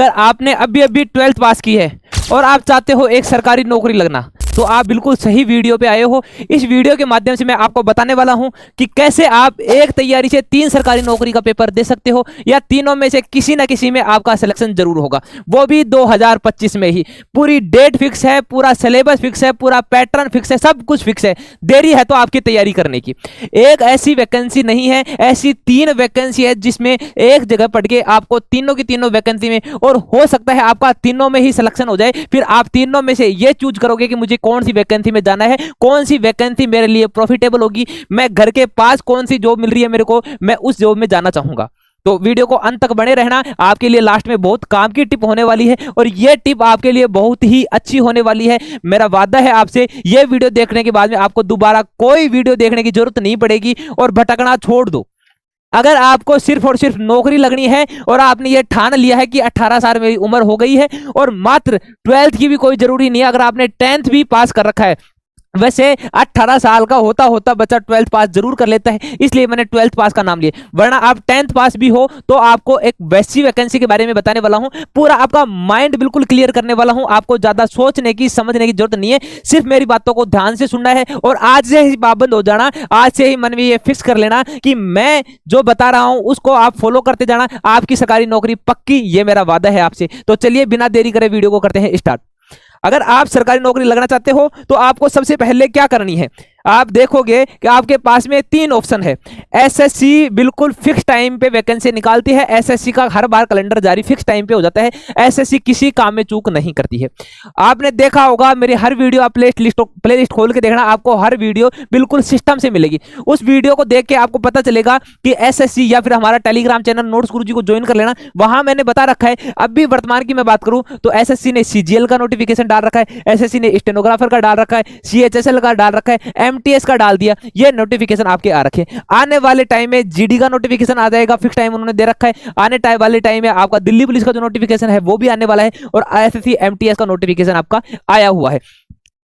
अगर आपने अभी अभी 12th पास की है और आप चाहते हो एक सरकारी नौकरी लगना, तो आप बिल्कुल सही वीडियो पे आए हो। इस वीडियो के माध्यम से मैं आपको बताने वाला हूं कि कैसे आप एक तैयारी से 3 सरकारी नौकरी का पेपर दे सकते हो, या तीनों में से किसी ना किसी में आपका सिलेक्शन जरूर होगा, वो भी 2025 में ही। पूरी डेट फिक्स है, पूरा सिलेबस फिक्स है, पूरा पैटर्न फिक्स है, सब कुछ फिक्स है। देरी है तो आपकी तैयारी करने की। एक ऐसी वैकेंसी नहीं है, ऐसी 3 वैकेंसी है जिसमें एक जगह पढ़ के आपको तीनों की तीनों वैकेंसी में, और हो सकता है आपका तीनों में ही सिलेक्शन हो जाए। फिर आप तीनों में से ये चूज करोगे कि मुझे कौन सी वैकेंसी में जाना है, कौन सी वैकेंसी मेरे लिए प्रॉफिटेबल होगी, मैं घर के पास कौन सी जॉब मिल रही है मेरे को, मैं उस जॉब में जाना चाहूंगा। तो वीडियो को अंत तक बने रहना, आपके लिए लास्ट में बहुत काम की टिप होने वाली है, और ये टिप आपके लिए बहुत ही अच्छी होने वाली है। मेरा वादा है आपसे, ये वीडियो देखने के बाद में आपको दोबारा कोई वीडियो देखने की जरूरत नहीं पड़ेगी, और भटकना छोड़ दो। अगर आपको सिर्फ और सिर्फ नौकरी लगनी है और आपने ये ठान लिया है कि 18 साल मेरी उम्र हो गई है, और मात्र 12th की भी कोई जरूरी नहीं है, अगर आपने 10th भी पास कर रखा है, वैसे 18 साल का होता होता बच्चा 12th पास जरूर कर लेता है, इसलिए मैंने 12th पास का नाम लिया। वरना आप 10th पास भी हो तो आपको एक वैसी वैकेंसी के बारे में बताने वाला हूं, पूरा आपका माइंड बिल्कुल क्लियर करने वाला हूं। आपको ज्यादा सोचने की समझने की जरूरत नहीं है, सिर्फ मेरी बातों को ध्यान से सुनना है, और आज से ही पाबंद हो जाना। आज से ही मन में ये फिक्स कर लेना कि मैं जो बता रहा हूं उसको आप फॉलो करते जाना, आपकी सरकारी नौकरी पक्की, ये मेरा वादा है आपसे। तो चलिए बिना देरी करे वीडियो को करते हैं स्टार्ट। अगर आप सरकारी नौकरी लगना चाहते हो तो आपको सबसे पहले क्या करनी है, आप देखोगे कि आपके पास में 3 ऑप्शन है। एसएससी बिल्कुल फिक्स टाइम पे वैकेंसी निकालती है, एसएससी का हर बार कैलेंडर जारी फिक्स टाइम पे हो जाता है, एसएससी किसी काम में चूक नहीं करती है। आपने देखा होगा मेरी हर वीडियो, आप प्लेलिस्ट खोल के देखना, आपको हर वीडियो बिल्कुल सिस्टम से मिलेगी। उस वीडियो को देख के आपको पता चलेगा कि एसएससी, या फिर हमारा टेलीग्राम चैनल नोट्स गुरुजी को ज्वाइन कर लेना, वहां मैंने बता रखा है। अब भी वर्तमान की मैं बात करूं तो एसएससी ने सीजीएल का नोटिफिकेशन डाल रखा है, एसएससी ने स्टेनोग्राफर का डाल रखा है, सीएचएसएल का डाल रखा है, एमटीएस का डाल दिया। ये नोटिफिकेशन आपके आ रखे। आने वाले टाइम में जीडी का नोटिफिकेशन आ जाएगा, फिक्स टाइम उन्होंने दे रखा है। आने वाले टाइम में आपका दिल्ली पुलिस का जो नोटिफिकेशन है वो भी आने वाला है, और एसएससी एमटीएस का नोटिफिकेशन आपका आया हुआ है।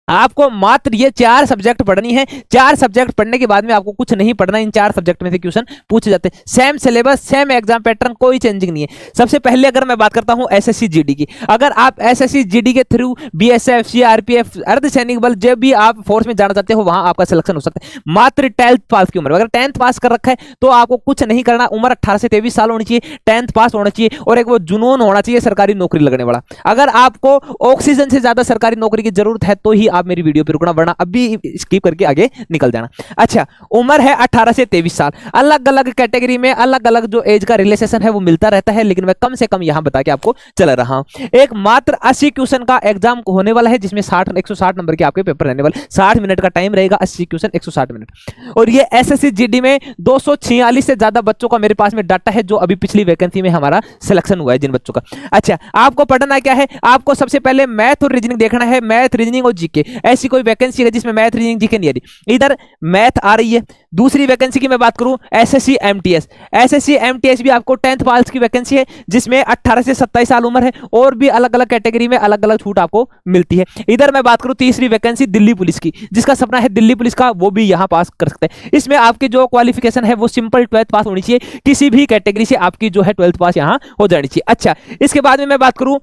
आपको मात्र ये 4 सब्जेक्ट पढ़नी है। 4 सब्जेक्ट पढ़ने के बाद में आपको कुछ नहीं पढ़ना। इन 4 सब्जेक्ट में से क्वेश्चन पूछे जाते हैं, same syllabus, same exam pattern, कोई चेंजिंग नहीं है। सबसे पहले अगर मैं बात करता हूं एसएससी जीडी की, अगर आप एसएससी जीडी के थ्रू बीएसएफ, सीआरपीएफ, अर्धसैनिक बल, जब भी आप फोर्स में जाना चाहते हो वहां आपका सिलेक्शन हो सकता है, मात्र 12th पास की उम्र। अगर 10th पास कर रखा है तो आपको कुछ नहीं करना, उम्र 18 से 23 साल होनी चाहिए, 10th पास होना चाहिए, और एक वो जुनून होना चाहिए सरकारी नौकरी लगने वाला। अगर आपको ऑक्सीजन से ज्यादा सरकारी नौकरी की जरूरत है तो ही आप मेरी वीडियो पर रुकना, वरना अभी स्किप करके आगे निकल जाना। अच्छा, उम्र है 18 से 23 साल। अलग अलग कैटेगरी में अलग अलग जो एज का रिलेशन है वो मिलता रहता है, लेकिन मैं कम से कम यहां बता के आपको चला रहा हूं। एक मात्र 80 क्वेश्चन का एग्जाम होने वाला है, जिसमें 160 नंबर के आपके पेपर रहने वाले, 60 मिनट का टाइम रहेगा, 80 क्वेश्चन 160 मिनट। और ये एसएससी जीडी में 246 से ज्यादा बच्चों का मेरे पास में डाटा है, जो अभी पिछली वैकेंसी में हमारा सिलेक्शन हुआ है जिन बच्चों का। अच्छा, आपको पढ़ना क्या है, आपको सबसे पहले मैथ और रीजनिंग देखना है, मैथ, रीजनिंग और जीके। ऐसी कोई वैकेंसी है जिसमें मैथ, रीजनिंग, जीके नहीं आ रही, इधर मैथ आ रही है। दूसरी वैकेंसी की मैं बात करूं एसएससी एमटीएस, एसएससी एमटीएस भी आपको 10th पास की वैकेंसी है, जिसमें 18 से 27 साल उम्र है, और भी अलग अलग कैटेगरी में अलग अलग छूट आपको मिलती है। इधर मैं बात करूं तीसरी वैकेंसी दिल्ली पुलिस की, जिसका सपना है दिल्ली पुलिस का, वो भी यहां पास कर सकते हैं। इसमें आपकी जो क्वालिफिकेशन है वो सिंपल 12th पास होनी चाहिए, किसी भी कैटेगरी से आपकी जो है 12th पास यहां हो जानी चाहिए। अच्छा, इसके बाद में मैं बात करूं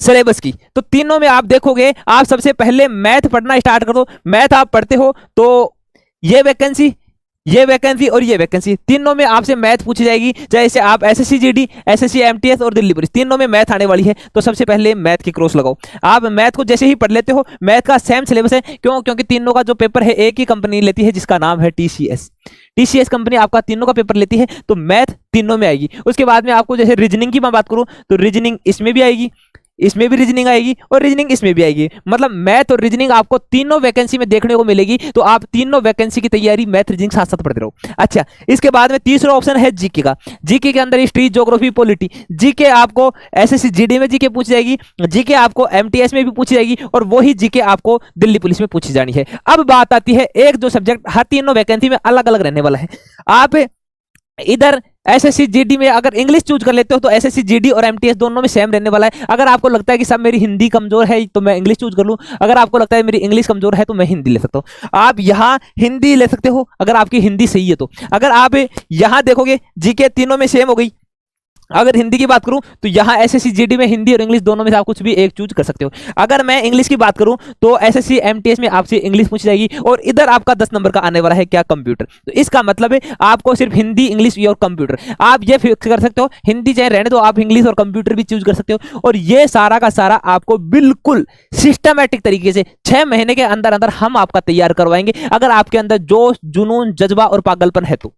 सिलेबस की, तो तीनों में आप देखोगे, आप सबसे पहले मैथ पढ़ना स्टार्ट कर दो। मैथ आप पढ़ते हो तो ये वैकेंसी और ये वैकेंसी, तीनों में आपसे मैथ पूछी जाएगी। जैसे आप एसएससी जीडी, एसएससी एमटीएस और दिल्ली पुलिस, तीनों में मैथ आने वाली है, तो सबसे पहले मैथ की क्रॉस लगाओ। आप मैथ को जैसे ही पढ़ लेते हो, मैथ का सेम सिलेबस है, क्योंकि तीनों का जो पेपर है एक ही कंपनी लेती है, जिसका नाम है टीसीएस कंपनी आपका तीनों का पेपर लेती है, तो मैथ तीनों में आएगी। उसके बाद में आपको जैसे रीजनिंग की मैं बात करूं तो रीजनिंग इसमें भी आएगी, इसमें भी रीजनिंग आएगी, और रीजनिंग इसमें भी आएगी। मतलब मैथ और रीजनिंग आपको तीनों वैकेंसी में देखने को मिलेगी, तो आप तीनों वैकेंसी की तैयारी मैथ, रीजनिंग साथ साथ पढ़ते रहो। अच्छा, इसके बाद में तीसरा ऑप्शन है जीके का। जीके के अंदर हिस्ट्री, ज्योग्राफी, पॉलिटी। जीके आपको एसएससी जीडी में जीके पूछी जाएगी, जीके आपको एमटीएस में भी पूछी जाएगी, और वही जीके आपको दिल्ली पुलिस में पूछी जानी है। अब बात आती है एक जो सब्जेक्ट हर तीनों वैकेंसी में अलग अलग रहने वाला है। आप इधर एसएससी जीडी में अगर इंग्लिश चूज कर लेते हो तो एसएससी जीडी और एमटीएस दोनों में सेम रहने वाला है। अगर आपको लगता है कि सब मेरी हिंदी कमजोर है तो मैं इंग्लिश चूज कर लूं, अगर आपको लगता है मेरी इंग्लिश कमजोर है तो मैं हिंदी ले सकता हूं। आप यहां हिंदी ले सकते हो अगर आपकी हिंदी सही है तो। अगर आप यहां देखोगे जीके तीनों में सेम हो गई, अगर हिंदी की बात करूं तो यहाँ एसएससी जीडी में हिंदी और इंग्लिश दोनों में से आप कुछ भी एक चूज कर सकते हो। अगर मैं इंग्लिश की बात करूं तो एसएससी एमटीएस में आपसे इंग्लिश पूछी जाएगी और इधर आपका 10 नंबर का आने वाला है क्या, कंप्यूटर। तो इसका मतलब है आपको सिर्फ हिंदी, इंग्लिश और कंप्यूटर आप ये फिक्स कर सकते हो। हिंदी चाहे रहने दो, आप इंग्लिश और कंप्यूटर भी चूज कर सकते हो। और ये सारा का सारा आपको बिल्कुल सिस्टमैटिक तरीके से 6 महीने के अंदर अंदर हम आपका तैयार करवाएंगे। अगर आपके अंदर जोश, जुनून, जज्बा और पागलपन है तो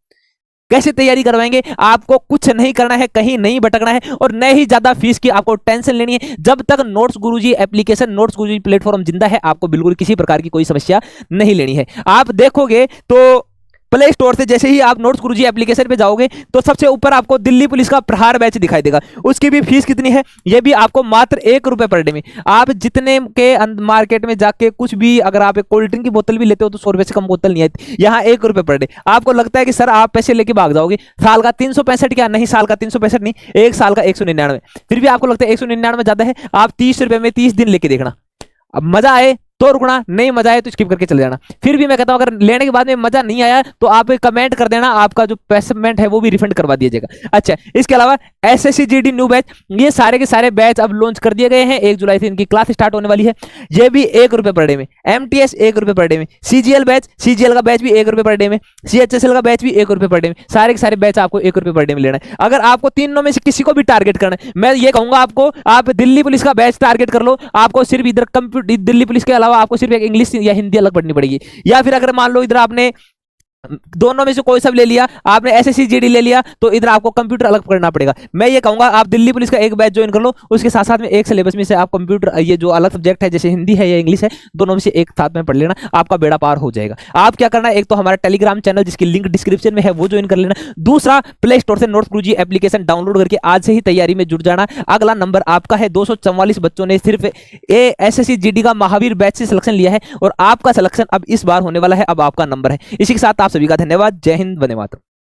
कैसे तैयारी करवाएंगे। आपको कुछ नहीं करना है, कहीं नहीं भटकना है और न ही ज्यादा फीस की आपको टेंशन लेनी है। जब तक नोट्स गुरुजी एप्लीकेशन, नोट्स गुरुजी प्लेटफॉर्म जिंदा है, आपको बिल्कुल किसी प्रकार की कोई समस्या नहीं लेनी है। आप देखोगे तो प्ले स्टोर से जैसे ही आप नोट्स गुरुजी एप्लीकेशन पे जाओगे तो सबसे ऊपर आपको दिल्ली पुलिस का प्रहार बैच दिखाई देगा। उसकी भी फीस कितनी है, ये भी आपको मात्र 1 रुपए पर डे में। आप जितने के मार्केट में जाके कुछ भी, अगर आप एक कोल्ड ड्रिंक की बोतल भी लेते हो तो 100 रुपए से कम बोतल नहीं आती, यहाँ 1 रुपए पर डे। आपको लगता है कि सर आप पैसे लेके भाग जाओगे, साल का 365, क्या नहीं, साल का 365 नहीं, एक साल का 199। फिर भी आपको लगता है 199 ज्यादा है, आप 30 रुपए में 30 दिन लेके देखना। अब मजा आए तो रुकना, नहीं मजा आए तो स्किप करके चले जाना। फिर भी मैं कहता हूं अगर लेने के बाद में मजा नहीं आया तो आप कमेंट कर देना, आपका जो पेमेंट है वो भी रिफंड करवा दिया जाएगा। अच्छा, इसके अलावा एसएससी जीडी न्यू बैच, ये सारे के सारे बैच अब लॉन्च कर दिए गए हैं। 1 जुलाई से इनकी क्लास स्टार्ट होने वाली है। ये भी 1 रुपए पर डे में। एमटीएस 1 रुपए पर डे में। सीजीएल बैच, सीजीएल का बैच भी 1 रुपए पर डे में। सीएचएसएल का बैच भी 1 रुपए पर डे में। सारे के सारे बैच आपको 1 रुपए पर डे में लेना है। अगर आपको तीनों में से किसी को भी टारगेट करना है, मैं ये कहूंगा आपको, आप दिल्ली पुलिस का बैच टारगेट कर लो। आपको सिर्फ इधर कंप्यूटर, दिल्ली पुलिस के अलावा आपको सिर्फ एक इंग्लिश या हिंदी अलग पढ़नी पड़ेगी। या फिर अगर मान लो इधर आपने दोनों में से कोई सब ले लिया, आपने एसएससी जीडी ले लिया, तो इधर आपको कंप्यूटर अलग पढ़ना पड़ेगा। मैं ये कहूंगा आप दिल्ली पुलिस का एक बैच ज्वाइन कर लो, उसके साथ साथ में एक सिलेबस में से आप कंप्यूटर, ये जो अलग सब्जेक्ट है जैसे हिंदी है या इंग्लिश है, दोनों में से एक साथ में पढ़ लेना, आपका बेड़ा पार हो जाएगा। आप क्या करना है, एक तो हमारा टेलीग्राम चैनल जिसकी लिंक डिस्क्रिप्शन में है वो ज्वाइन कर लेना। दूसरा, प्ले स्टोर से नोट्स गुरुजी एप्लीकेशन डाउनलोड करके आज से ही तैयारी में जुट जाना। अगला नंबर आपका है। 244 बच्चों ने सिर्फ एसएससी जीडी का महावीर बैच से सिलेक्शन लिया है और आपका सिलेक्शन अब इस बार होने वाला है। अब आपका नंबर है। इसी के साथ आप सभी का धन्यवाद। जय हिंद, वंदे मातरम।